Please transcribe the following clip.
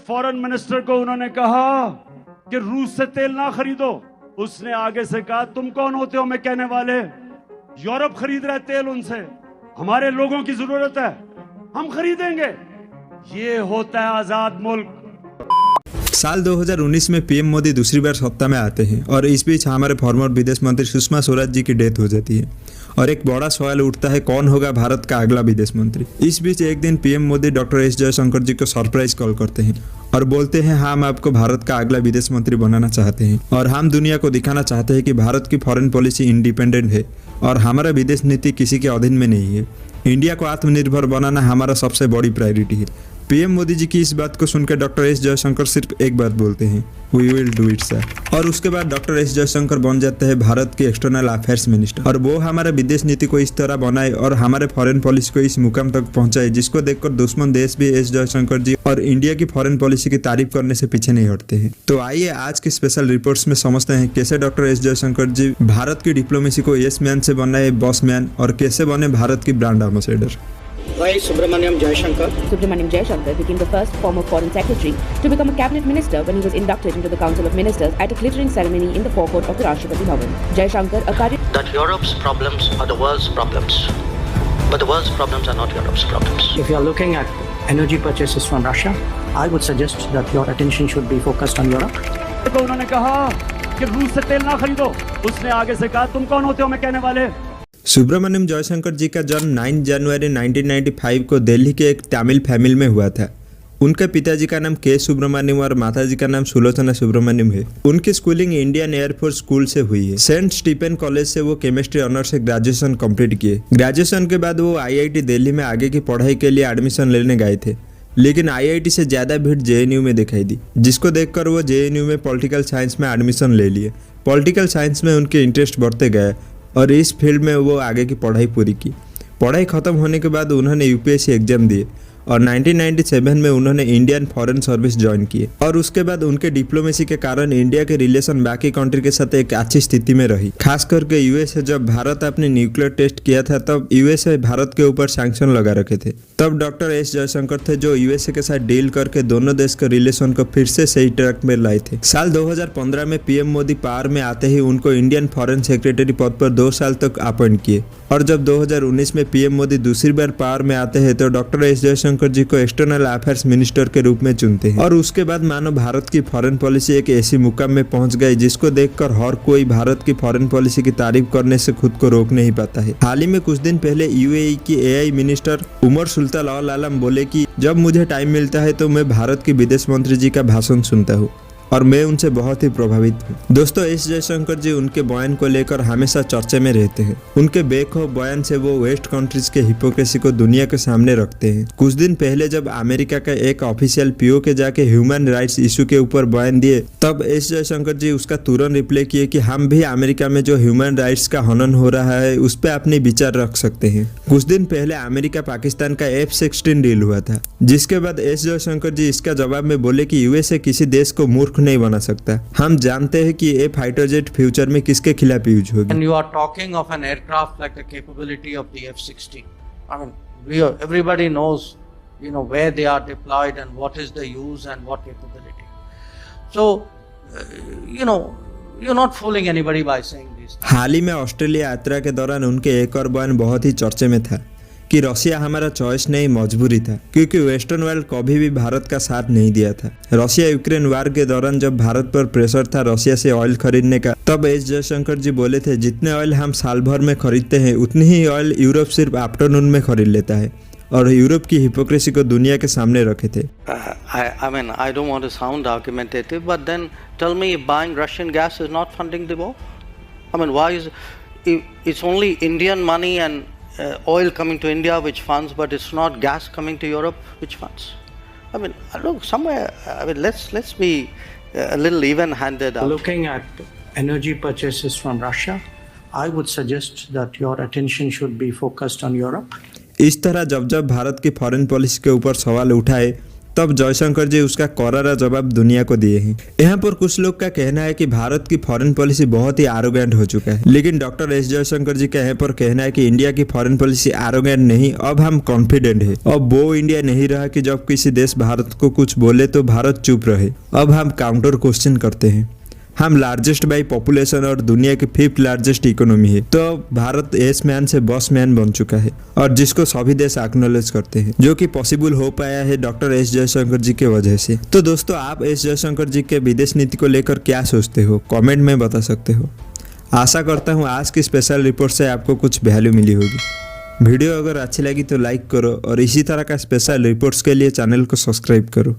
Foreign minister को उन्होंने कहा कि रूस से तेल ना खरीदो, उसने आगे से कहा तुम कौन होते हो मैं कहने वाले, यूरोप खरीद रहा है तेल उनसे, हमारे लोगों की जरूरत है, हम खरीदेंगे। ये होता है आजाद मुल्क। साल 2019 में पीएम मोदी दूसरी बार सत्ता में आते हैं और इस बीच हमारे फॉर्मर विदेश मंत्री सुषमा स्वराज जी की डेथ हो जाती है और एक बड़ा सवाल उठता है कौन होगा भारत का अगला विदेश मंत्री। इस बीच एक दिन PM Modi doctor S Jaishankar ji को सरप्राइज कॉल करते हैं और बोलते हैं हम आपको भारत का अगला विदेश मंत्री बनाना चाहते हैं और हम दुनिया को दिखाना चाहते हैं कि भारत की फॉरेन पॉलिसी इंडिपेंडेंट है और हमारा विदेश नीति किसी के अधीन में नहीं है। इंडिया को आत्मनिर्भर बनाना हमारा सबसे बड़ी प्रायोरिटी है। पीएम मोदी जी की इस बात को सुनकर डॉक्टर एस जयशंकर सिर्फ एक बात बोलते हैं, we will do it sir. और उसके बाद डॉक्टर एस जयशंकर बन जाते हैं भारत के एक्सटर्नल अफेयर्स मिनिस्टर और वो हमारे विदेश नीति को इस तरह बनाए और हमारे फॉरेन पॉलिसी को इस मुकाम तक पहुंचाए जिसको देखकर दुश्मन देश भी एस जयशंकर जी और इंडिया की फॉरेन पॉलिसी की तारीफ करने से पीछे नहीं हटते हैं। तो आइए आज की स्पेशल रिपोर्ट्स में समझते हैं कैसे डॉक्टर एस जयशंकर जी भारत की डिप्लोमेसी को यस मैन से बनाए बॉस मैन और कैसे बने भारत की brand ambassador. Why Subramaniam Jaishankar? Subramaniam Jaishankar became the first former foreign secretary to become a cabinet minister when he was inducted into the Council of Ministers at a glittering ceremony in the forecourt of the Rashtrapati Bhavan. Jaishankar, a career That Europe's problems are the world's problems, but the world's problems are not Europe's problems. If you are looking at energy purchases from Russia, I would suggest that your attention should be focused on Europe. तो उन्होंने कहा कि रूस से तेल ना खरीदो, उसने आगे से कहा तुम कौन होते हो मैं कहने वाले। सुब्रमण्यम जयशंकर जी का जन्म 9 जनवरी 1995 को दिल्ली के एक तमिल फैमिली में हुआ था। उनके पिताजी का नाम के सुब्रमण्यम और माताजी का नाम सुलोचना सुब्रमण्यम है। उनकी स्कूलिंग इंडियन एयरफोर्स स्कूल से हुई है। सेंट स्टीफन कॉलेज से वो केमिस्ट्री ऑनर्स से ग्रेजुएशन कंप्लीट किए। ग्रेजुएशन के बाद वो आईआईटी दिल्ली में आगे की पढ़ाई के लिए एडमिशन लेने गए थे, लेकिन आईआईटी से ज़्यादा भीड़ जेएनयू में दिखाई दी, जिसको देखकर वो जेएनयू में पॉलिटिकल साइंस में एडमिशन ले लिए। पॉलिटिकल साइंस में उनके इंटरेस्ट बढ़ते गए और इस फील्ड में वो आगे की पढ़ाई पूरी की। पढ़ाई खत्म होने के बाद उन्होंने यूपीएससी एग्जाम दिए और 1997 में उन्होंने इंडियन फॉरेन सर्विस ज्वाइन किए और उसके बाद उनके डिप्लोमेसी के कारण इंडिया के रिलेशन बाकी कंट्री के साथ एक अच्छी स्थिति में रही। खास करके यूएसए जब भारत अपने न्यूक्लियर टेस्ट किया था तब यूएसए भारत के ऊपर सैंक्शन लगा रखे थे। तब डॉक्टर एस जयशंकर थे जो यूएसए के साथ डील करके दोनों देश के रिलेशन को फिर से सही ट्रैक में लाए थे। साल 2015 में पीएम मोदी पावर में आते ही उनको इंडियन फॉरेन सेक्रेटरी पद पर 2 साल तक अपॉइंट किए और जब 2019 में पीएम मोदी दूसरी बार पावर में आते हैं तो डॉक्टर एस जयशंकर जी को एक्सटर्नल अफेयर्स मिनिस्टर के रूप में चुनते हैं और उसके बाद मानो भारत की फॉरेन पॉलिसी एक ऐसी मुकाम में पहुंच गई जिसको देखकर हर कोई भारत की फॉरेन पॉलिसी की तारीफ करने से खुद को रोक नहीं पाता है। हाल ही में कुछ दिन पहले यूएई की एआई मिनिस्टर उमर सुल्तान अल आलम बोले कि जब मुझे टाइम मिलता है तो मैं भारत के विदेश मंत्री जी का भाषण सुनता हूँ और मैं उनसे बहुत ही प्रभावित हूँ। दोस्तों एस जयशंकर जी उनके बयान को लेकर हमेशा चर्चे में रहते हैं। उनके बेखौफ बयान से वो वेस्ट कंट्रीज के हिपोक्रेसी को दुनिया के सामने रखते हैं। कुछ दिन पहले जब अमेरिका का एक ऑफिशियल पीओ के जाके ह्यूमन राइट्स इशू के ऊपर बयान दिए तब एस जयशंकर जी उसका तुरंत रिप्लाई किए कि हम भी अमेरिका में जो ह्यूमन राइट्स का हनन हो रहा है उस पर अपने विचार रख सकते हैं। कुछ दिन पहले अमेरिका पाकिस्तान का F-16 डील हुआ था, जिसके बाद एस जयशंकर जी इसका जवाब में बोले कि यूएसए किसी देश को मूर्ख नहीं बना सकता। हम जानते हैं कि ये फाइटर जेट फ्यूचर में किसके खिलाफ यूज होगी। And you are talking of an aircraft like the capability of the F-16. I mean, everybody knows, where they are deployed and what is the use and what capability. So, you're not fooling anybody by saying this. हाल ही में Australia यात्रा के दौरान उनके एक और बयान बहुत ही चर्चे में था कि रशिया हमारा चॉइस नहीं मजबूरी था, क्योंकि वेस्टर्न वर्ल्ड कभी भी भारत का साथ नहीं दिया था। रशिया यूक्रेन वार के दौरान जब भारत पर प्रेशर था रशिया से ऑयल खरीदने का, तब एस जयशंकर जी बोले थे जितने ऑयल हम साल भर में खरीदते हैं उतनी ही ऑयल यूरोप सिर्फ आफ्टरनून में खरीद लेता है और यूरोप की हिपोक्रेसी को दुनिया के सामने रखे थे। I don't want to sound argumentative, but then tell me if buying Russian gas is not funding the war? I mean, why is it's only Indian money and oil coming to India which funds, but it's not gas coming to Europe which funds? I mean, look, somewhere, let's be a little even-handed. Looking at energy purchases from Russia, I would suggest that your attention should be focused on Europe. इस तरह जब जब भारत की foreign policy के ऊपर सवाल उठाए तब जयशंकर जी उसका करारा जवाब दुनिया को दिए हैं। यहाँ पर कुछ लोग का कहना है कि भारत की फॉरेन पॉलिसी बहुत ही आरोगेंट हो चुका है, लेकिन डॉक्टर एस जयशंकर जी का यहाँ पर कहना है कि इंडिया की फॉरेन पॉलिसी आरोगेंट नहीं, अब हम कॉन्फिडेंट है। अब वो इंडिया नहीं रहा कि जब किसी देश भारत को कुछ बोले तो भारत चुप रहे। अब हम काउंटर क्वेश्चन करते हैं। हम लार्जेस्ट बाई पॉपुलेशन और दुनिया की 5th लार्जेस्ट इकोनॉमी है, तो भारत एस मैन से बॉस मैन बन चुका है और जिसको सभी देश एक्नॉलेज करते हैं, जो कि पॉसिबल हो पाया है डॉक्टर एस जयशंकर जी के वजह से। तो दोस्तों, आप एस जयशंकर जी के विदेश नीति को लेकर क्या सोचते हो, कमेंट में बता सकते हो। आशा करता हूँ आज की स्पेशल रिपोर्ट से आपको कुछ वैल्यू मिली होगी। वीडियो अगर अच्छी लगी तो लाइक करो और इसी तरह का स्पेशल रिपोर्ट्स के लिए चैनल को सब्सक्राइब करो।